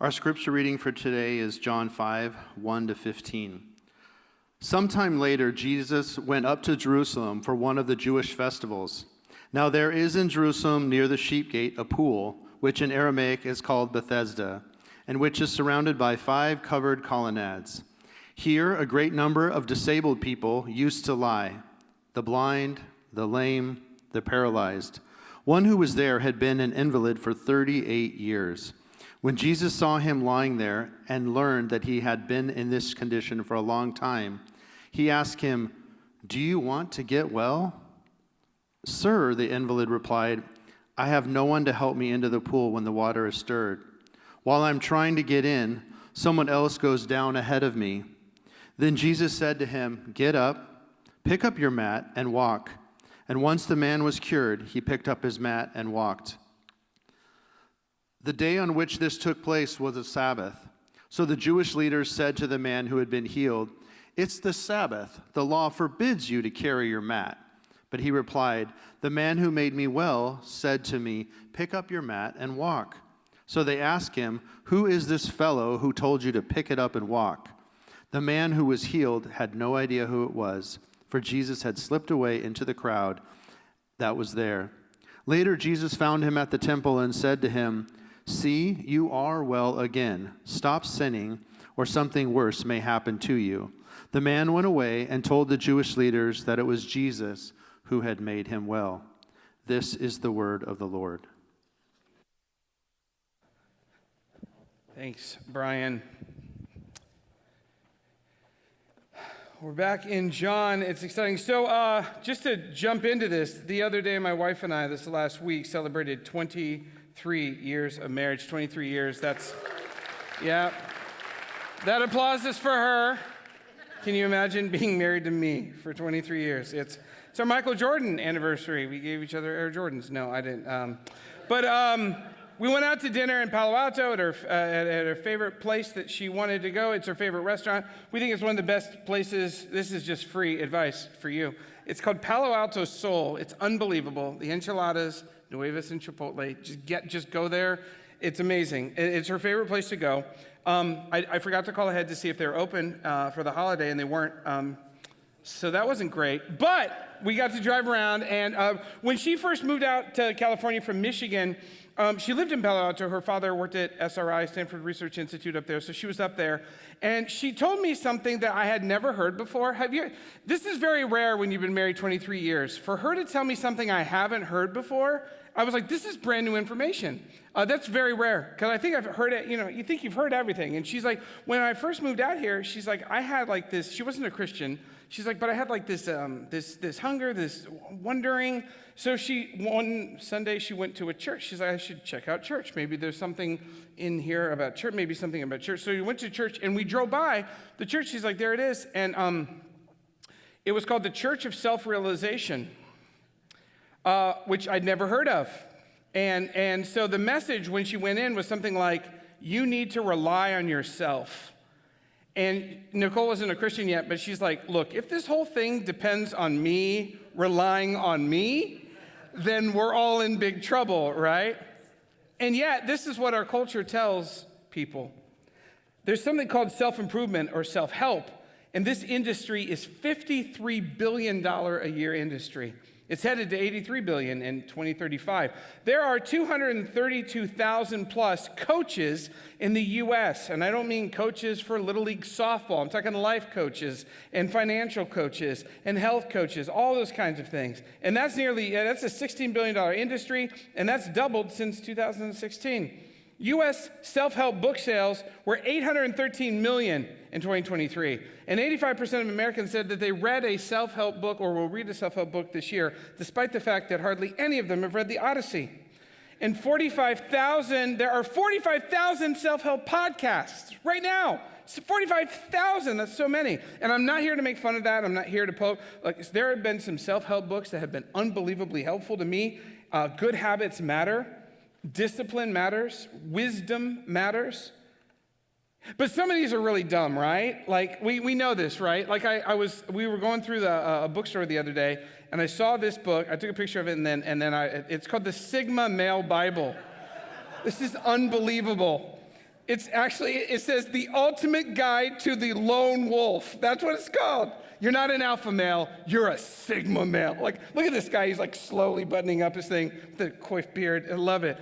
Our scripture reading for today is John 5, 1-15. Sometime later, Jesus went up to Jerusalem for one of the Jewish festivals. Now there is in Jerusalem near the sheep gate a pool, which in Aramaic is called Bethesda, and which is surrounded by 5 covered colonnades. Here a great number of disabled people used to lie, the blind, the lame, the paralyzed. One who was there had been an invalid for 38 years. When Jesus saw him lying there and learned that he had been in this condition for a long time, he asked him, "Do you want to get well?" "Sir," the invalid replied, "I have no one to help me into the pool when the water is stirred. While I'm trying to get in, someone else goes down ahead of me." Then Jesus said to him, "Get up, pick up your mat, and walk." And once the man was cured, he picked up his mat and walked. The day on which this took place was a Sabbath. So the Jewish leaders said to the man who had been healed, "It's the Sabbath. The law forbids you to carry your mat." But he replied, "The man who made me well said to me, 'Pick up your mat and walk.'" So they asked him, "Who is this fellow who told you to pick it up and walk?" The man who was healed had no idea who it was, for Jesus had slipped away into the crowd that was there. Later, Jesus found him at the temple and said to him, "See, you are well again. Stop sinning, or something worse may happen to you." The man went away and told the Jewish leaders that it was Jesus who had made him well. This is the word of the Lord. Thanks, Brian. We're back in John. It's exciting. So just to jump into this, the other day my wife and I, this last week, celebrated 23 years of marriage. 23 years, yeah. That applause is for her. Can you imagine being married to me for 23 years? It's our Michael Jordan anniversary. We gave each other Air Jordans. No, I didn't. We went out to dinner in Palo Alto at her favorite place that she wanted to go. It's her favorite restaurant. We think it's one of the best places. This is just free advice for you. It's called Palo Alto Soul. It's unbelievable. The enchiladas, nuevas and chipotle. Just go there. It's amazing. It's her favorite place to go. I forgot to call ahead to see if they were open for the holiday, and they weren't. So that wasn't great. But we got to drive around, and when she first moved out to California from Michigan, she lived in Palo Alto. Her father worked at SRI, Stanford Research Institute up there, so she was up there. And she told me something that I had never heard before. This is very rare when you've been married 23 years. For her to tell me something I haven't heard before, I was like, this is brand new information. That's very rare, because I think I've heard it, you think you've heard everything. And she's like, when I first moved out here, she's like, I had like this, she wasn't a Christian. She's like, but I had like this hunger, this wondering. So one Sunday she went to a church. She's like, I should check out church. Maybe there's something in here about church, maybe something about church. So we went to church, and we drove by the church. She's like, there it is. And it was called the Church of Self-Realization, which I'd never heard of. And so the message when she went in was something like, you need to rely on yourself. And Nicole wasn't a Christian yet, but she's like, look, if this whole thing depends on me relying on me, then we're all in big trouble, right? And yet, this is what our culture tells people. There's something called self-improvement or self-help, and this industry is $53 billion a year industry. It's headed to $83 billion in 2035. There are 232,000 plus coaches in the U.S., and I don't mean coaches for Little League softball. I'm talking life coaches and financial coaches and health coaches, all those kinds of things. And that's a $16 billion industry, and that's doubled since 2016. U.S. self-help book sales were 813 million in 2023, and 85% of Americans said that they read a self-help book or will read a self-help book this year, despite the fact that hardly any of them have read the Odyssey. And there are 45,000 self-help podcasts right now. 45,000, that's so many. And I'm not here to make fun of that. I'm not here to poke. There have been some self-help books that have been unbelievably helpful to me. Good habits matter. Discipline matters. Wisdom matters. But some of these are really dumb, right? Like, we know this, right? Like, we were going through a bookstore the other day, and I saw this book. I took a picture of it, and then it's called the Sigma Male Bible. This is unbelievable. It says the ultimate guide to the lone wolf. That's what it's called. You're not an alpha male, you're a sigma male. Like, look at this guy, he's like slowly buttoning up his thing, the coiffed beard, I love it.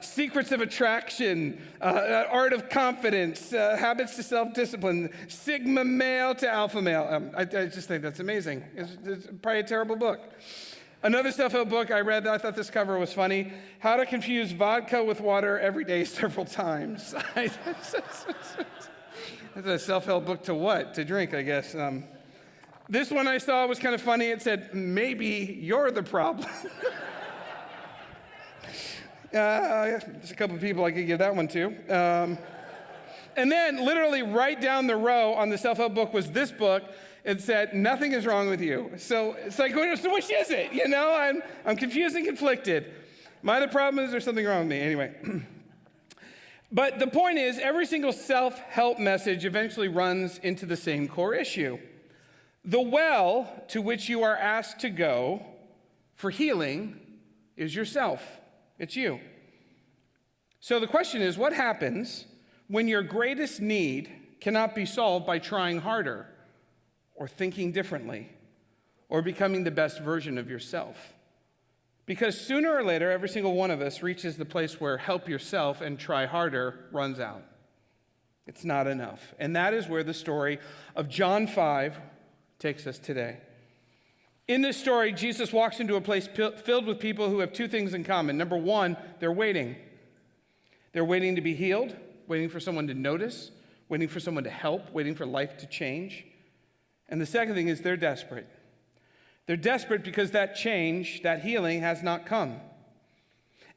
Secrets of attraction, art of confidence, habits to self-discipline, sigma male to alpha male. I just think that's amazing. It's probably a terrible book. Another self-help book I read that I thought this cover was funny, How to Confuse Vodka with Water Every Day Several Times. It's a self-help book to what? To drink, I guess. This one I saw was kind of funny. It said, maybe you're the problem. There's a couple of people I could give that one to. And then literally right down the row on the self-help book was this book. It said, nothing is wrong with you. So it's like, so which is it? You know, I'm confused and conflicted. Am I the problem? Is there something wrong with me? Anyway. But the point is, every single self-help message eventually runs into the same core issue. The well to which you are asked to go for healing is yourself. It's you. So the question is, what happens when your greatest need cannot be solved by trying harder or thinking differently or becoming the best version of yourself? Because sooner or later, every single one of us reaches the place where help yourself and try harder runs out. It's not enough. And that is where the story of John 5 takes us today. In this story, Jesus walks into a place filled with people who have two things in common. Number one, they're waiting. They're waiting to be healed, waiting for someone to notice, waiting for someone to help, waiting for life to change. And the second thing is they're desperate. They're desperate because that change, that healing has not come.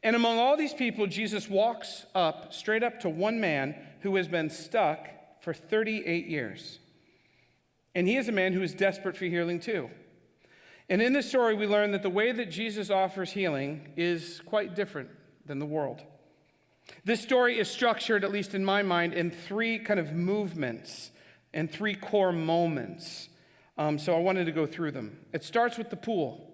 And among all these people, Jesus walks up, straight up to one man who has been stuck for 38 years. And he is a man who is desperate for healing too. And in this story, we learn that the way that Jesus offers healing is quite different than the world. This story is structured, at least in my mind, in three kind of movements and three core moments. So I wanted to go through them. It starts with the pool.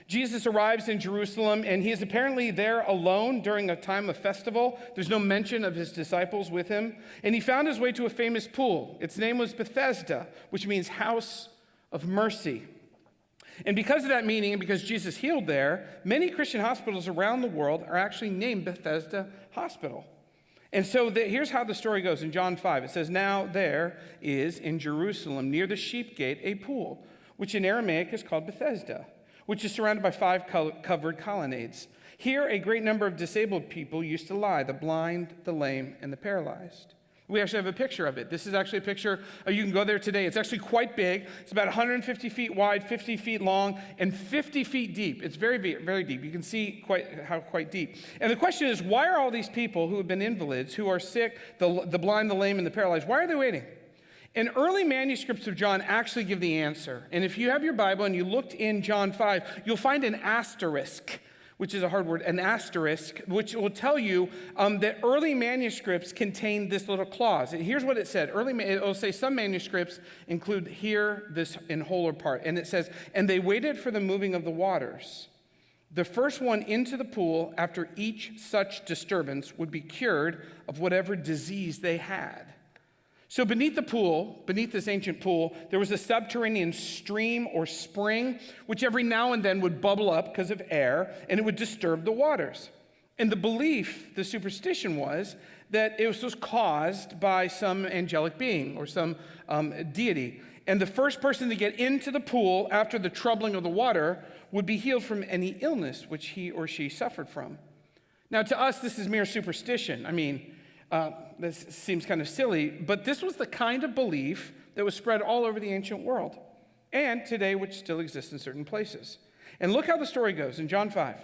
Jesus arrives in Jerusalem, and he is apparently there alone during a time of festival. There's no mention of his disciples with him. And he found his way to a famous pool. Its name was Bethesda, which means house of mercy. And because of that meaning, and because Jesus healed there, many Christian hospitals around the world are actually named Bethesda Hospital. And so here's how the story goes in John 5. It says, now there is in Jerusalem near the sheep gate a pool, which in Aramaic is called Bethesda, which is surrounded by 5 covered colonnades. Here a great number of disabled people used to lie, the blind, the lame, and the paralyzed. We actually have a picture of it. This is actually a picture. You can go there today. It's actually quite big. It's about 150 feet wide, 50 feet long, and 50 feet deep. It's very, very deep. You can see quite deep. And the question is, why are all these people who have been invalids, who are sick, the blind, the lame, and the paralyzed, why are they waiting? And early manuscripts of John actually give the answer. And if you have your Bible and you looked in John 5, you'll find an asterisk, which is a hard word, an asterisk, which will tell you that early manuscripts contain this little clause. And here's what it said. It will say some manuscripts include here, this in whole or part. And it says, and they waited for the moving of the waters. The first one into the pool after each such disturbance would be cured of whatever disease they had. So beneath this ancient pool, there was a subterranean stream or spring, which every now and then would bubble up because of air, and it would disturb the waters. And the belief, the superstition was that it was caused by some angelic being or some deity. And the first person to get into the pool after the troubling of the water would be healed from any illness which he or she suffered from. Now, to us, this is mere superstition. This seems kind of silly, but this was the kind of belief that was spread all over the ancient world, and today which still exists in certain places. And look how the story goes in John 5.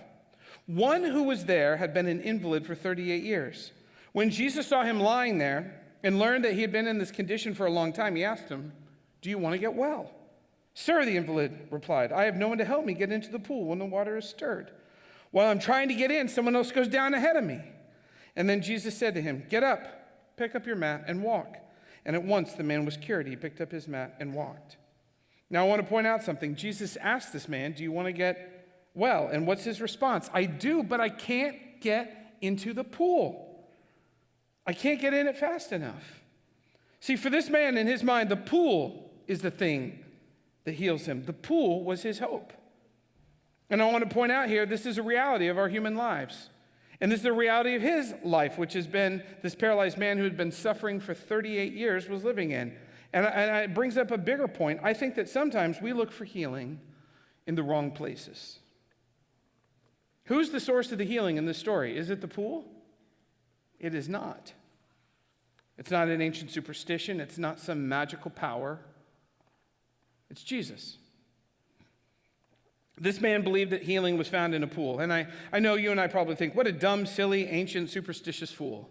One who was there had been an invalid for 38 years. When Jesus saw him lying there and learned that he had been in this condition for a long time, he asked him, do you want to get well? Sir, the invalid replied, I have no one to help me get into the pool when the water is stirred. While I'm trying to get in, someone else goes down ahead of me. And then Jesus said to him, get up, pick up your mat, and walk. And at once the man was cured. He picked up his mat and walked. Now I want to point out something. Jesus asked this man, do you want to get well? And what's his response? I do, but I can't get into the pool. I can't get in it fast enough. See, for this man, in his mind, the pool is the thing that heals him. The pool was his hope. And I want to point out here, this is a reality of our human lives. And this is the reality of his life, which has been this paralyzed man who had been suffering for 38 years was living in. And it brings up a bigger point. I think that sometimes we look for healing in the wrong places. Who's the source of the healing in this story? Is it the pool? It is not. It's not an ancient superstition. It's not some magical power. It's Jesus. This man believed that healing was found in a pool. And I know you and I probably think, what a dumb, silly, ancient, superstitious fool.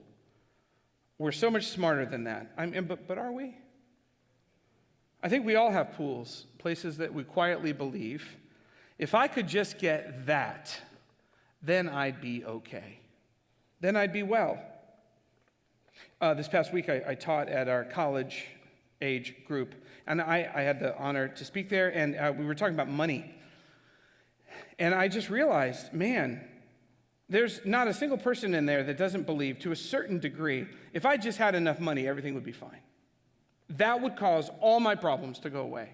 We're so much smarter than that. But are we? I think we all have pools, places that we quietly believe. If I could just get that, then I'd be okay. Then I'd be well. This past week, I taught at our college age group, and I had the honor to speak there, and we were talking about money. And I just realized, man, there's not a single person in there that doesn't believe, to a certain degree, if I just had enough money, everything would be fine. That would cause all my problems to go away.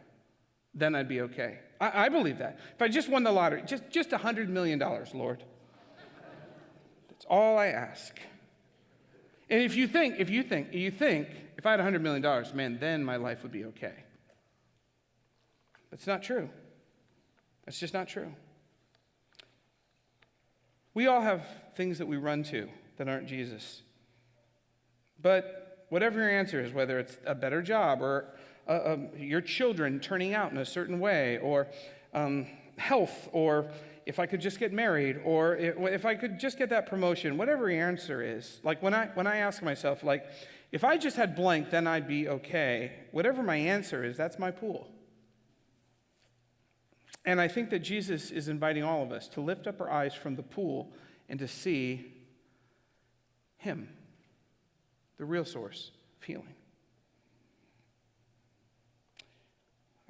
Then I'd be okay. I believe that. If I just won the lottery, just $100 million, Lord. That's all I ask. And if you think, if I had $100 million, man, then my life would be okay. That's not true. That's just not true. We all have things that we run to that aren't Jesus. But whatever your answer is, whether it's a better job or your children turning out in a certain way, or health, or if I could just get married, or if I could just get that promotion, whatever your answer is, like when I ask myself, like, if I just had blank, then I'd be okay. Whatever my answer is, that's my pool. And I think that Jesus is inviting all of us to lift up our eyes from the pool and to see Him, the real source of healing.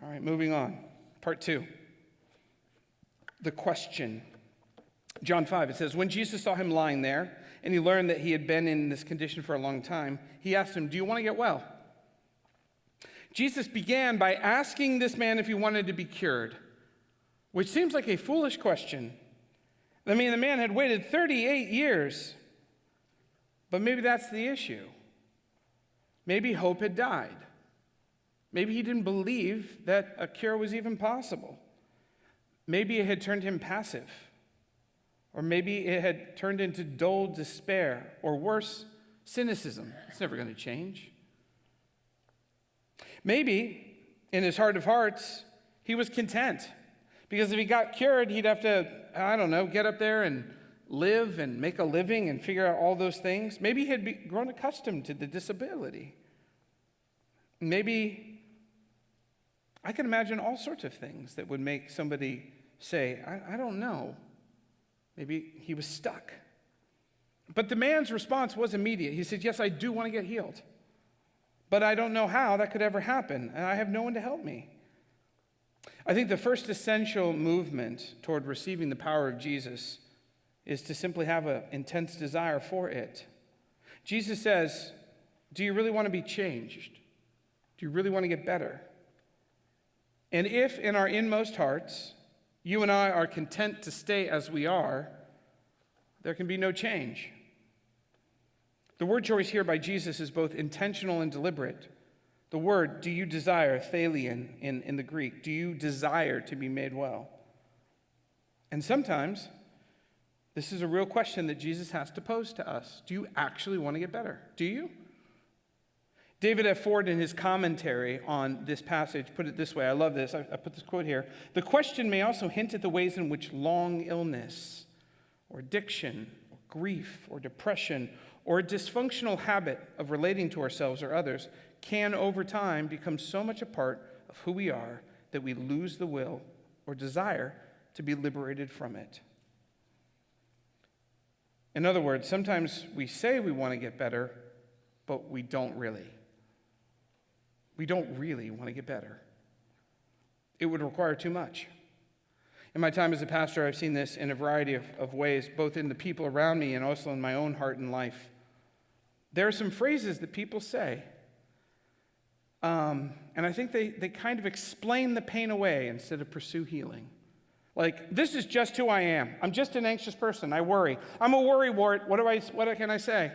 All right, moving on. Part 2. The question. John 5, it says, when Jesus saw him lying there, and he learned that he had been in this condition for a long time, he asked him, do you want to get well? Jesus began by asking this man if he wanted to be cured, which seems like a foolish question. I mean, the man had waited 38 years, but maybe that's the issue. Maybe hope had died. Maybe he didn't believe that a cure was even possible. Maybe it had turned him passive. Or maybe it had turned into dull despair, or worse, cynicism. It's never going to change. Maybe, in his heart of hearts, he was content. Because if he got cured, he'd have to, get up there and live and make a living and figure out all those things. Maybe he had grown accustomed to the disability. Maybe, I can imagine all sorts of things that would make somebody say, I don't know. Maybe he was stuck. But the man's response was immediate. He said, yes, I do want to get healed. But I don't know how that could ever happen, and I have no one to help me. I think the first essential movement toward receiving the power of Jesus is to simply have an intense desire for it. Jesus says, do you really want to be changed? Do you really want to get better? And if in our inmost hearts, you and I are content to stay as we are, there can be no change. The word choice here by Jesus is both intentional and deliberate. The word, do you desire, thalion in the Greek, do you desire to be made well? And sometimes, this is a real question that Jesus has to pose to us. Do you actually want to get better? Do you? David F. Ford, in his commentary on this passage, put it this way. I love this. I put this quote here. The question may also hint at the ways in which long illness, or addiction, or grief, or depression, or a dysfunctional habit of relating to ourselves or others can, over time, become so much a part of who we are that we lose the will or desire to be liberated from it. In other words, sometimes we say we want to get better, but we don't really. We don't really want to get better. It would require too much. In my time as a pastor, I've seen this in a variety of ways, both in the people around me and also in my own heart and life. There are some phrases that people say, and I think they kind of explain the pain away instead of pursue healing. Like, this is just who I am. I'm just an anxious person. I worry. I'm a worrywart. What can I say?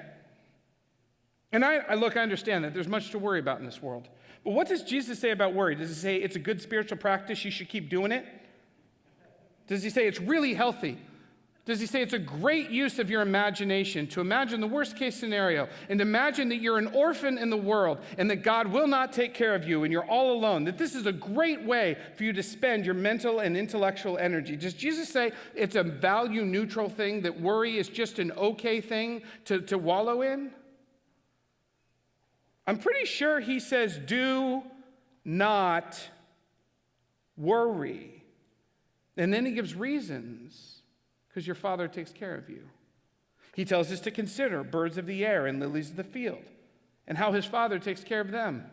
And I understand that there's much to worry about in this world. But what does Jesus say about worry? Does he say it's a good spiritual practice, you should keep doing it? Does he say it's really healthy? Does he say it's a great use of your imagination to imagine the worst case scenario and imagine that you're an orphan in the world and that God will not take care of you and you're all alone, that this is a great way for you to spend your mental and intellectual energy? Does Jesus say it's a value neutral thing, that worry is just an okay thing to wallow in? I'm pretty sure he says, do not worry. And then he gives reasons, because your Father takes care of you. He tells us to consider birds of the air and lilies of the field, and how his Father takes care of them.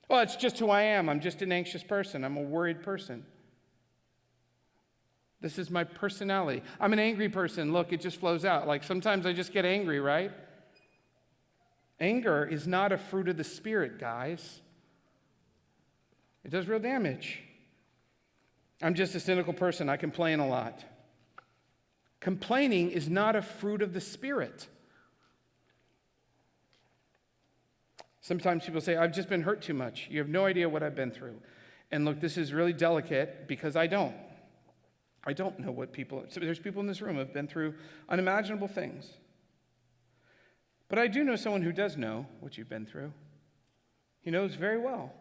Well, it's just who I am. I'm just an anxious person. I'm a worried person. This is my personality. I'm an angry person. Look, it just flows out. Like, sometimes I just get angry, right? Anger is not a fruit of the Spirit, guys. It does real damage. I'm just a cynical person. I complain a lot. Complaining is not a fruit of the Spirit. Sometimes people say, I've just been hurt too much. You have no idea what I've been through. And look, this is really delicate because I don't. I don't know what so there's people in this room who have been through unimaginable things. But I do know someone who does know what you've been through. He knows very well.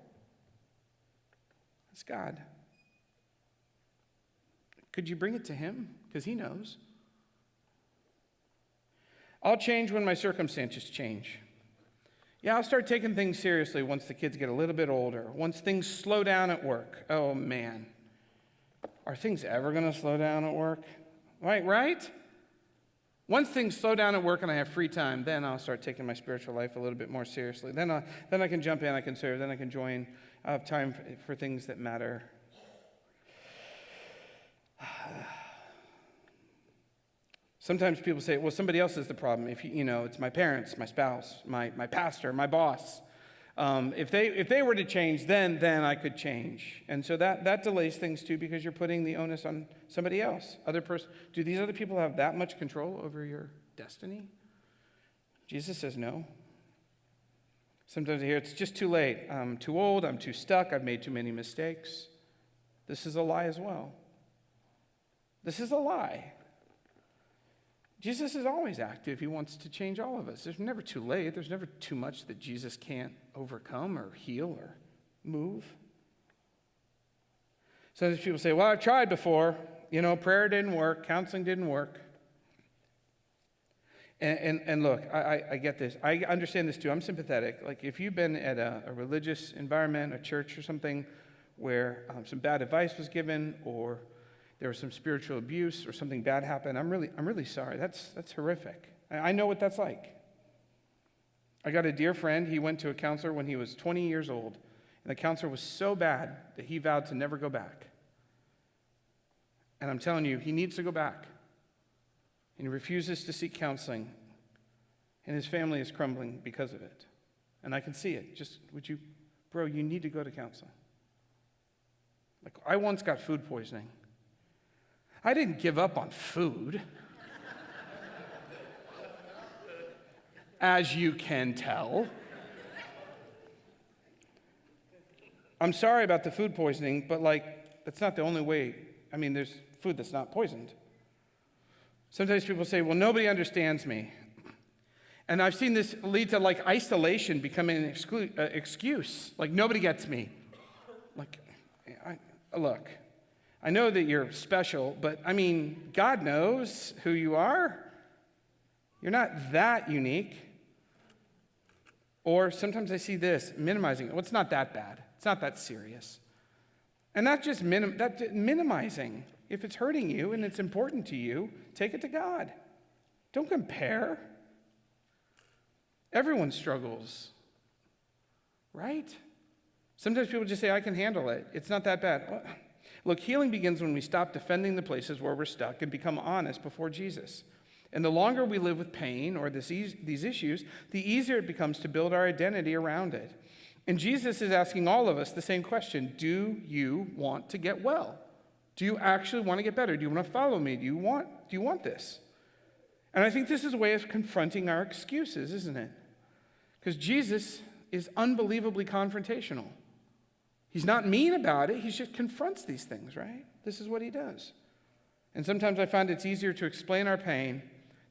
It's God. Could you bring it to him? Because he knows. I'll change when my circumstances change. Yeah, I'll start taking things seriously once the kids get a little bit older, once things slow down at work. Oh, man. Are things ever going to slow down at work? Right? Once things slow down at work and I have free time, then I'll start taking my spiritual life a little bit more seriously. Then I can jump in, I can serve, then I can join. I have time for things that matter. Sometimes people say, well, somebody else is the problem. If it's my parents, my spouse, my pastor, my boss. If they were to change, then I could change. And so that delays things too, because you're putting the onus on somebody else. Do these other people have that much control over your destiny? Jesus says no. Sometimes I hear it's just too late. I'm too old, I'm too stuck, I've made too many mistakes. This is a lie as well. This is a lie. Jesus is always active. He wants to change all of us. There's never too late. There's never too much that Jesus can't overcome or heal or move. Sometimes people say, well, I've tried before. Prayer didn't work. Counseling didn't work. And look, I get this. I understand this too. I'm sympathetic. Like, if you've been at a religious environment, a church or something, where some bad advice was given, or there was some spiritual abuse, or something bad happened, I'm really sorry. That's horrific. I know what that's like. I got a dear friend. He went to a counselor when he was 20 years old, and the counselor was so bad that he vowed to never go back. And I'm telling you, he needs to go back. And he refuses to seek counseling, and his family is crumbling because of it. And I can see it. You need to go to counseling. Like, I once got food poisoning. I didn't give up on food, as you can tell. I'm sorry about the food poisoning, but that's not the only way. There's food that's not poisoned. Sometimes people say, well, nobody understands me. And I've seen this lead to isolation becoming an excuse. Nobody gets me. Look, I know that you're special, but God knows who you are. You're not that unique. Or sometimes I see this, minimizing. Well, it's not that bad. It's not that serious. And that's just minimizing. If it's hurting you and it's important to you, take it to God. Don't compare. Everyone struggles, right? Sometimes people just say, I can handle it. It's not that bad. Look, healing begins when we stop defending the places where we're stuck and become honest before Jesus. And the longer we live with pain or these issues, the easier it becomes to build our identity around it. And Jesus is asking all of us the same question. Do you want to get well? Do you actually want to get better? Do you want to follow me? Do you want this? And I think this is a way of confronting our excuses, isn't it? Because Jesus is unbelievably confrontational. He's not mean about it. He just confronts these things, right? This is what he does. And sometimes I find it's easier to explain our pain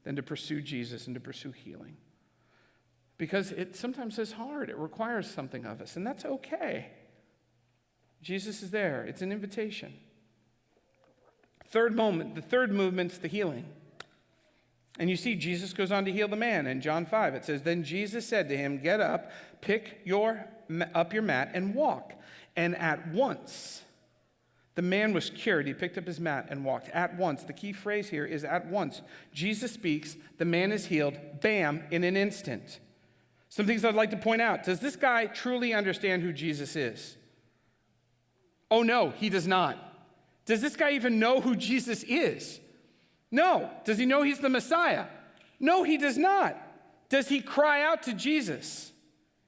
than to pursue Jesus and to pursue healing. Because it sometimes is hard. It requires something of us, and that's okay. Jesus is there. It's an invitation. The third movement's the healing. And you see, Jesus goes on to heal the man. In John 5, it says, "Then Jesus said to him, 'Get up, pick up your mat, and walk.' And at once, the man was cured. He picked up his mat and walked. At once. The key phrase here is at once. Jesus speaks. The man is healed. Bam, in an instant. Some things I'd like to point out. Does this guy truly understand who Jesus is? Oh, no, he does not. Does this guy even know who Jesus is? No. Does he know he's the Messiah? No, he does not. Does he cry out to Jesus?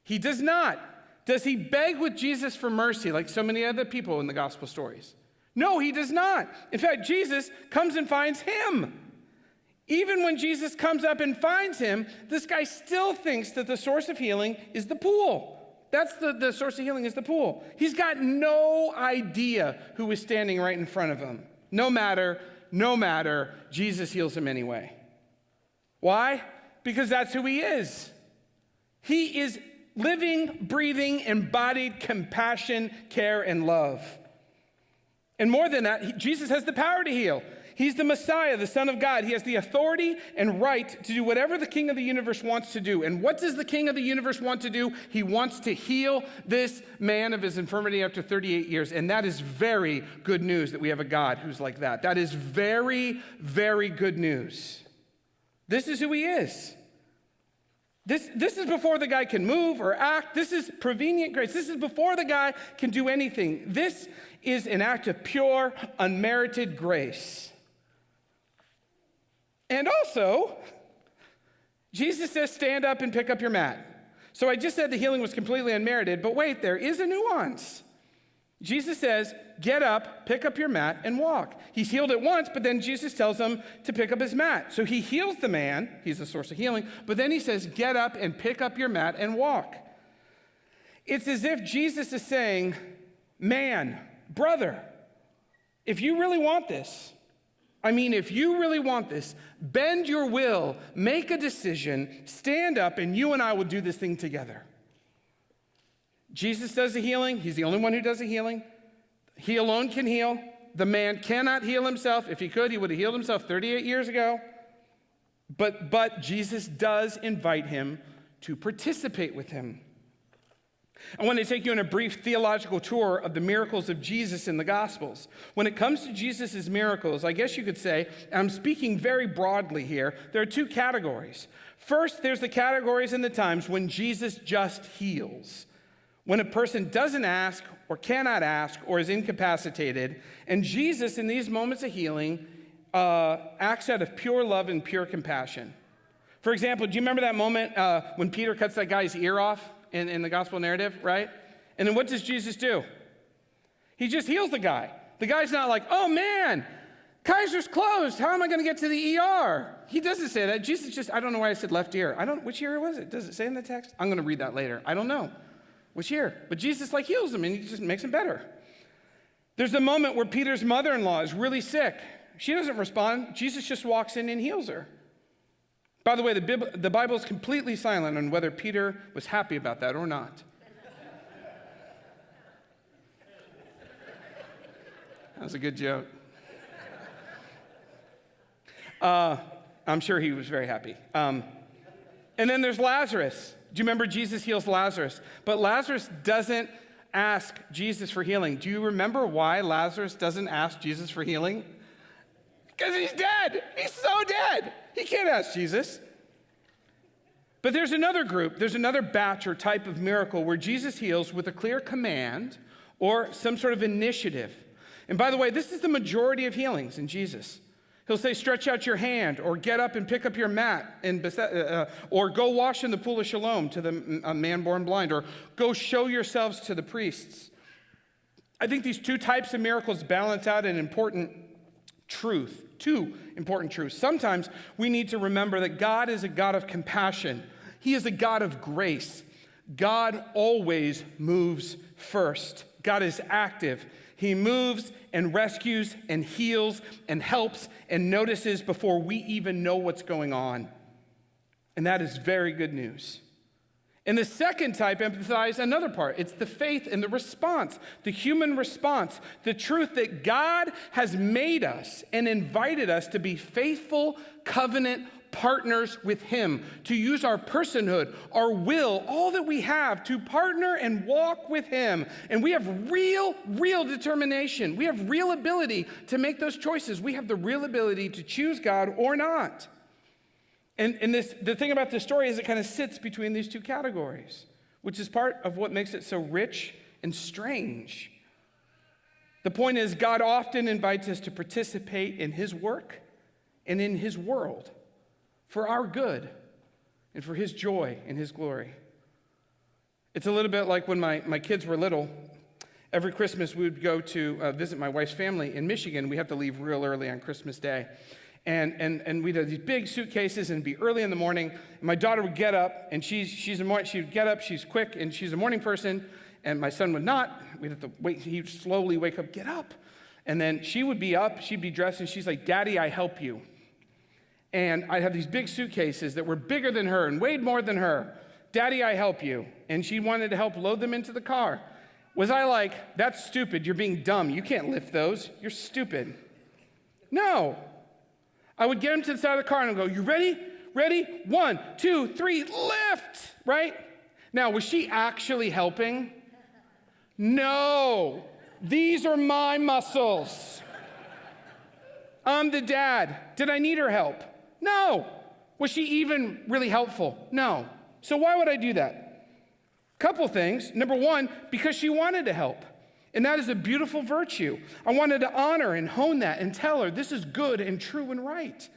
He does not. Does he beg with Jesus for mercy like so many other people in the gospel stories? No, he does not. In fact, Jesus comes and finds him. Even when Jesus comes up and finds him, this guy still thinks that the source of healing is the pool. That's the source of healing is the pool. He's got no idea who is standing right in front of him. No matter, Jesus heals him anyway. Why? Because that's who he is. He is living, breathing, embodied compassion, care, and love. And more than that, Jesus has the power to heal. He's the Messiah, the Son of God. He has the authority and right to do whatever the King of the universe wants to do. And what does the King of the universe want to do? He wants to heal this man of his infirmity after 38 years. And that is very good news that we have a God who's like that. That is very, very good news. This is who he is. This is before the guy can move or act. This is prevenient grace. This is before the guy can do anything. This is an act of pure, unmerited grace. And also, Jesus says, stand up and pick up your mat. So I just said the healing was completely unmerited, but wait, there is a nuance. Jesus says, get up, pick up your mat, and walk. He's healed at once, but then Jesus tells him to pick up his mat. So he heals the man, he's the source of healing, but then he says, get up and pick up your mat and walk. It's as if Jesus is saying, man, brother, if you really want this, bend your will, make a decision, stand up, and you and I will do this thing together. Jesus does the healing. He's the only one who does the healing. He alone can heal. The man cannot heal himself. If he could, he would have healed himself 38 years ago. But Jesus does invite him to participate with him. I want to take you on a brief theological tour of the miracles of Jesus in the Gospels. When it comes to Jesus' miracles, I guess you could say, and I'm speaking very broadly here, there are two categories. First, there's the categories and the times when Jesus just heals. When a person doesn't ask or cannot ask or is incapacitated, and Jesus in these moments of healing acts out of pure love and pure compassion. For example, do you remember that moment when Peter cuts that guy's ear off in the gospel narrative, right? And then what does Jesus do? He just heals the guy. The guy's not like, oh man, Kaiser's closed. How am I going to get to the ER? He doesn't say that. Jesus just, I don't know why I said left ear. Which ear was it? Does it say in the text? I'm going to read that later. I don't know. Which ear? But Jesus heals him and he just makes him better. There's a moment where Peter's mother-in-law is really sick. She doesn't respond. Jesus just walks in and heals her. By the way, the Bible is completely silent on whether Peter was happy about that or not. That was a good joke. I'm sure he was very happy. And then there's Lazarus. Do you remember Jesus heals Lazarus? But Lazarus doesn't ask Jesus for healing. Do you remember why Lazarus doesn't ask Jesus for healing? Because he's dead. He's so dead. He can't ask Jesus. But there's another group, there's another batch or type of miracle where Jesus heals with a clear command or some sort of initiative. And by the way, this is the majority of healings in Jesus. He'll say, stretch out your hand, or get up and pick up your mat, or go wash in the pool of Siloam to the man born blind, or go show yourselves to the priests. I think these two types of miracles balance out an important truth, two important truths. Sometimes we need to remember that God is a God of compassion. He is a God of grace. God always moves first. God is active. He moves and rescues and heals and helps and notices before we even know what's going on. And that is very good news. And the second type emphasizes another part. It's the faith and the response, the human response, the truth that God has made us and invited us to be faithful covenant partners with him, to use our personhood, our will, all that we have to partner and walk with him. And we have real determination. We have real ability to make those choices. We have the real ability to choose God or not. And the thing about this story is it kind of sits between these two categories, which is part of what makes it so rich and strange. The point is, God often invites us to participate in his work and in his world for our good and for his joy and his glory. It's a little bit like when my kids were little. Every Christmas we would go to visit my wife's family in Michigan. We have to leave real early on Christmas Day. And we'd have these big suitcases and it'd be early in the morning. And my daughter would get up, and she would get up, she's quick, and she's a morning person. And my son would not. We'd have to wait, he'd slowly wake up, get up. And then she would be up, she'd be dressed, and she's like, Daddy, I help you. And I'd have these big suitcases that were bigger than her and weighed more than her. Daddy, I help you. And she wanted to help load them into the car. Was I like, that's stupid, you're being dumb, you can't lift those, you're stupid? No. I would get him to the side of the car and I'd go, you ready? Ready? 1, 2, 3, lift, right? Now, was she actually helping? No. These are my muscles. I'm the dad. Did I need her help? No. Was she even really helpful? No. So why would I do that? Couple things. Number one, because she wanted to help. And that is a beautiful virtue. I wanted to honor and hone that and tell her this is good and true and right.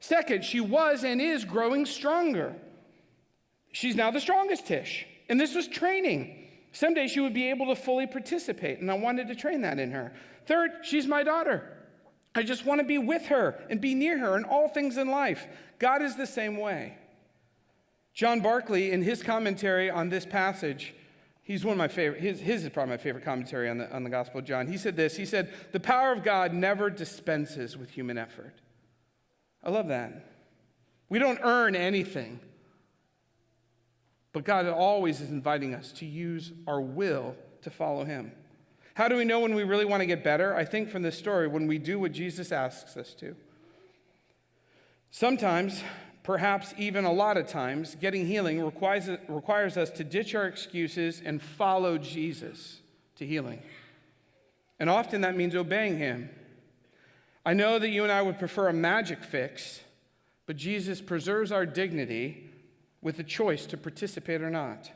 Second, she was and is growing stronger. She's now the strongest Tish. And this was training. Someday she would be able to fully participate, and I wanted to train that in her. Third, she's my daughter. I just want to be with her and be near her in all things in life. God is the same way. John Barclay, in his commentary on this passage, he's one of my favorite, his is probably my favorite commentary on the Gospel of John. He said this, he said, the power of God never dispenses with human effort. I love that. We don't earn anything. But God always is inviting us to use our will to follow him. How do we know when we really want to get better? I think from this story, when we do what Jesus asks us to. Sometimes, perhaps even a lot of times, getting healing requires us to ditch our excuses and follow Jesus to healing. And often that means obeying him. I know that you and I would prefer a magic fix, but Jesus preserves our dignity with the choice to participate or not.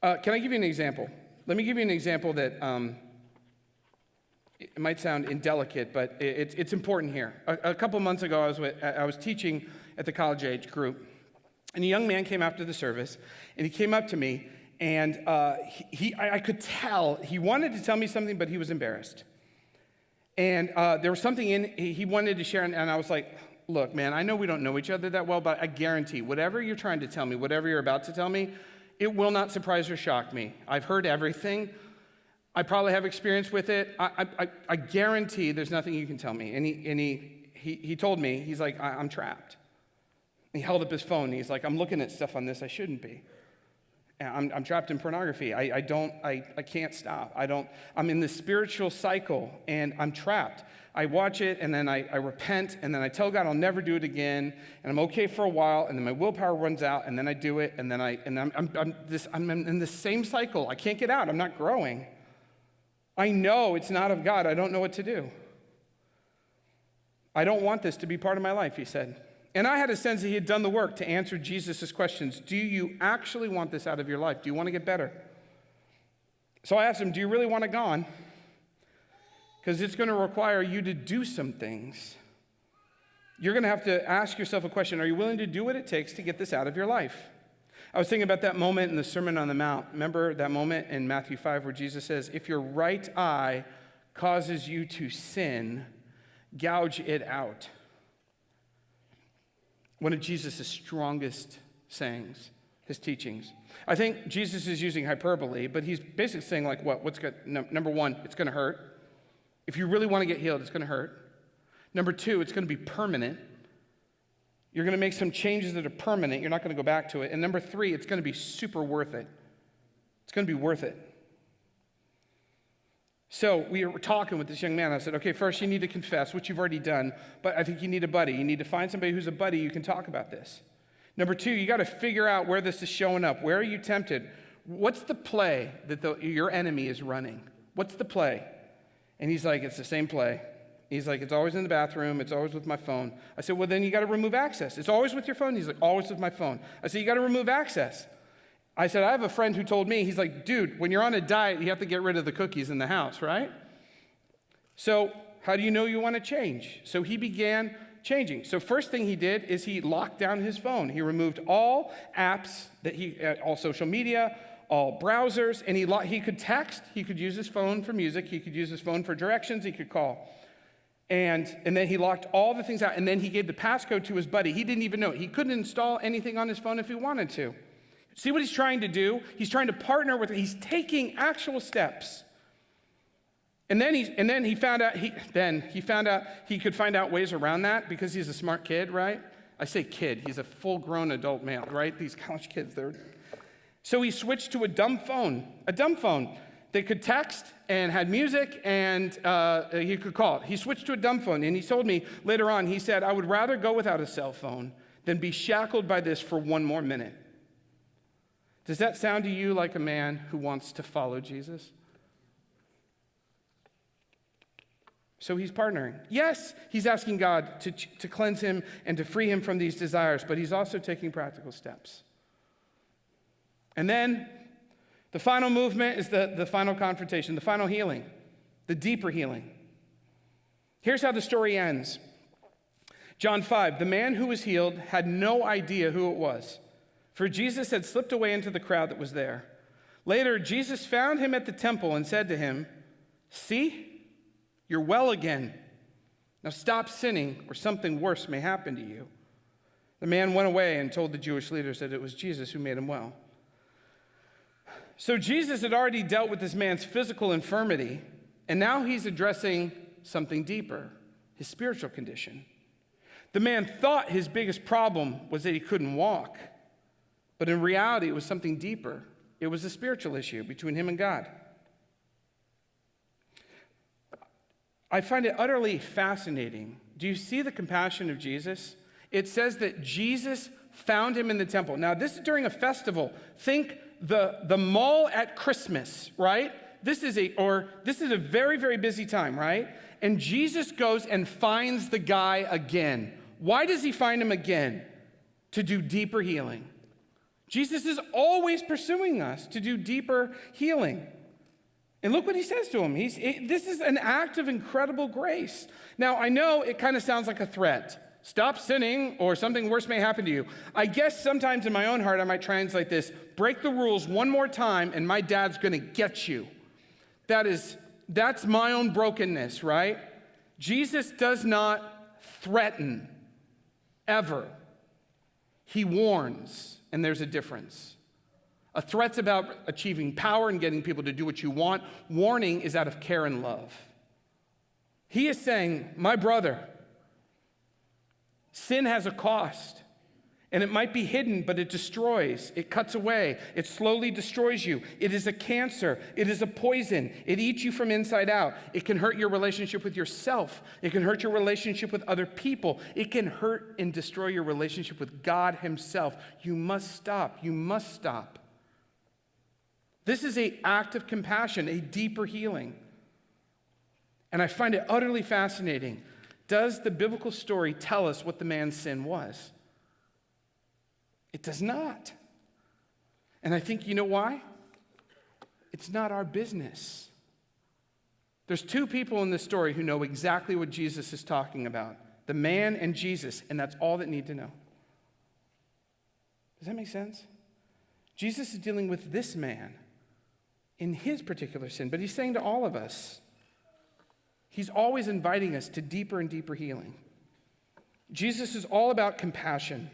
Can I give you an example? Let me give you an example that it might sound indelicate, but it's important here. A couple months ago, I was teaching at the college age group, and a young man came after the service, and he came up to me, and I could tell he wanted to tell me something, but he was embarrassed. And there was something he wanted to share, and I was like, look, man, I know we don't know each other that well, but I guarantee whatever you're trying to tell me, whatever you're about to tell me, it will not surprise or shock me. I've heard everything. I probably have experience with it. I guarantee there's nothing you can tell me. And he told me, he's like, I'm trapped. He held up his phone. And he's like, I'm looking at stuff on this I shouldn't be. I'm trapped in pornography. I can't stop. I'm in this spiritual cycle, and I'm trapped. I watch it, and then I repent, and then I tell God I'll never do it again, and I'm okay for a while, and then my willpower runs out, and then I do it, and then I'm in this same cycle. I can't get out. I'm not growing. I know it's not of God. I don't know what to do. I don't want this to be part of my life, he said. And I had a sense that he had done the work to answer Jesus' questions. Do you actually want this out of your life? Do you want to get better? So I asked him, do you really want it gone? because it's going to require you to do some things. You're going to have to ask yourself a question. Are you willing to do what it takes to get this out of your life? I was thinking about that moment in the Sermon on the Mount. Remember that moment in Matthew 5 where Jesus says, if your right eye causes you to sin, gouge it out. One of Jesus' strongest sayings, his teachings. I think Jesus is using hyperbole, but he's basically saying like what? Number one, it's going to hurt. If you really want to get healed, it's going to hurt. Number two, it's going to be permanent. You're going to make some changes that are permanent. You're not going to go back to it. And number three, it's going to be super worth it. It's going to be worth it. So we were talking with this young man. I said, okay, first you need to confess, which you've already done, but I think you need a buddy. You need to find somebody who's a buddy you can talk about this. Number two, you got to figure out where this is showing up. Where are you tempted? What's the play that your enemy is running? What's the play? And he's like, it's the same play. He's like, it's always in the bathroom. It's always with my phone. I said, well, then you got to remove access. It's always with your phone. He's like, always with my phone. I said, you got to remove access. I said, I have a friend who told me, he's like, dude, when you're on a diet, you have to get rid of the cookies in the house, right? So how do you know you want to change? So he began changing. So first thing he did is he locked down his phone. He removed all apps, all social media, all browsers, and he could text. He could use his phone for music. He could use his phone for directions. He could call. And then he locked all the things out, and then he gave the passcode to his buddy. He didn't even know it. He couldn't install anything on his phone if he wanted to. See what he's trying to do? He's trying to partner with it. He's taking actual steps. And then he found out he could find out ways around that because he's a smart kid, right? I say kid. He's a full-grown adult male, right? These college kids, So he switched to a dumb phone that could text and had music and he could call. He switched to a dumb phone, and he told me later on, he said, I would rather go without a cell phone than be shackled by this for one more minute. Does that sound to you like a man who wants to follow Jesus? So he's partnering. Yes, he's asking God to cleanse him and to free him from these desires, but he's also taking practical steps. And then the final movement is the final confrontation, the final healing, the deeper healing. Here's how the story ends. John 5, the man who was healed had no idea who it was, for Jesus had slipped away into the crowd that was there. Later, Jesus found him at the temple and said to him, see, you're well again. Now stop sinning, or something worse may happen to you. The man went away and told the Jewish leaders that it was Jesus who made him well. So Jesus had already dealt with this man's physical infirmity, and now he's addressing something deeper, his spiritual condition. The man thought his biggest problem was that he couldn't walk, but in reality, it was something deeper. It was a spiritual issue between him and God. I find it utterly fascinating. Do you see the compassion of Jesus? It says that Jesus found him in the temple. Now, this is during a festival. Think the mall at Christmas, right? This is a very, very busy time, right? And Jesus goes and finds the guy again. Why does he find him again? To do deeper healing. Jesus is always pursuing us to do deeper healing. And look what he says to him. This is an act of incredible grace. Now, I know it kind of sounds like a threat. Stop sinning or something worse may happen to you. I guess sometimes in my own heart I might translate this, break the rules one more time and my dad's going to get you. That's my own brokenness, right? Jesus does not threaten, ever. He warns, and there's a difference. A threat's about achieving power and getting people to do what you want. Warning is out of care and love. He is saying, my brother, sin has a cost, and it might be hidden, but it destroys. It cuts away. It slowly destroys you. It is a cancer. It is a poison. It eats you from inside out. It can hurt your relationship with yourself. It can hurt your relationship with other people. It can hurt and destroy your relationship with God himself. You must stop. You must stop. This is an act of compassion, a deeper healing. And I find it utterly fascinating. Does the biblical story tell us what the man's sin was? It does not. And I think, you know why? It's not our business. There's two people in this story who know exactly what Jesus is talking about. The man and Jesus, and that's all that need to know. Does that make sense? Jesus is dealing with this man in his particular sin, but he's saying to all of us, he's always inviting us to deeper and deeper healing. Jesus is all about compassion.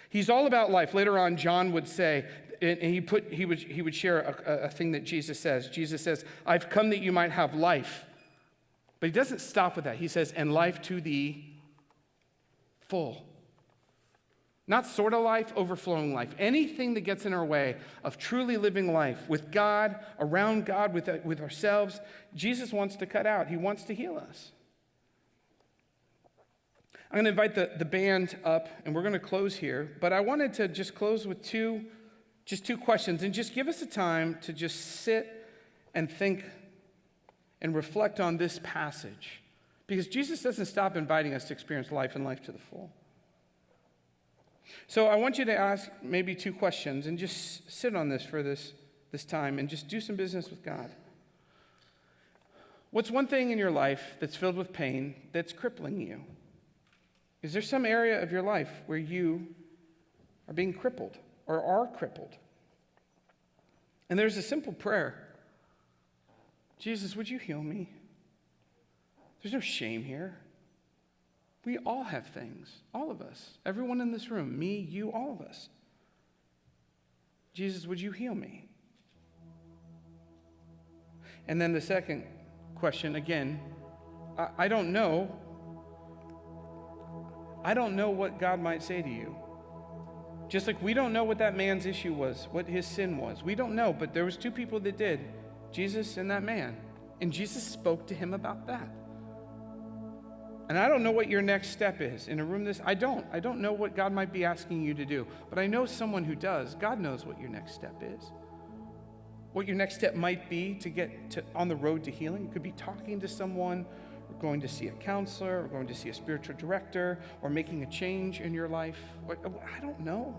He's all about life. Later on, John would say, and he would share a thing that Jesus says. Jesus says, I've come that you might have life. But he doesn't stop with that. He says, and life to the full. Not sort of life, overflowing life. Anything that gets in our way of truly living life with God, around God, with ourselves, Jesus wants to cut out. He wants to heal us. I'm going to invite the band up, and we're going to close here. But I wanted to just close with two questions, and just give us a time to just sit and think and reflect on this passage. Because Jesus doesn't stop inviting us to experience life and life to the full. So I want you to ask maybe two questions and just sit on this for this time and just do some business with God. What's one thing in your life that's filled with pain that's crippling you? Is there some area of your life where you are being crippled or are crippled? And there's a simple prayer. Jesus, would you heal me? There's no shame here. We all have things, all of us, everyone in this room, me, you, all of us. Jesus, would you heal me? And then the second question, again, I don't know. I don't know what God might say to you. Just like we don't know what that man's issue was, what his sin was. We don't know, but there was two people that did, Jesus and that man. And Jesus spoke to him about that. And I don't know what your next step is in a room this. I don't know what God might be asking you to do. But I know someone who does. God knows what your next step is. What your next step might be to get on the road to healing. It could be talking to someone, or going to see a counselor, or going to see a spiritual director, or making a change in your life. I don't know.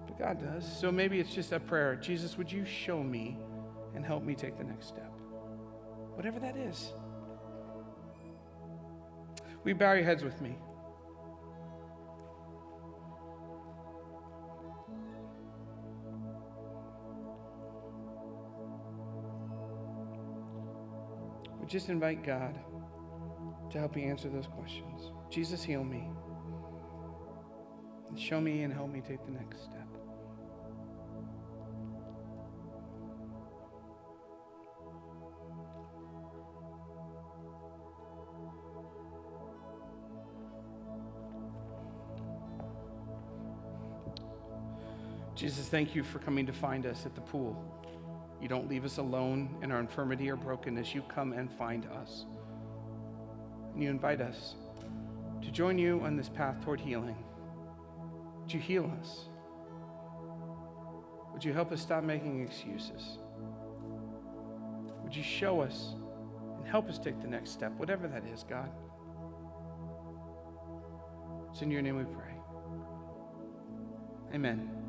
But God does. So maybe it's just a prayer. Jesus, would you show me and help me take the next step? Whatever that is. Will you bow your heads with me? We just invite God to help you answer those questions. Jesus, heal me. And show me and help me take the next step. Jesus, thank you for coming to find us at the pool. You don't leave us alone in our infirmity or brokenness. You come and find us. And you invite us to join you on this path toward healing. Would you heal us? Would you help us stop making excuses? Would you show us and help us take the next step, whatever that is, God? It's in your name we pray. Amen.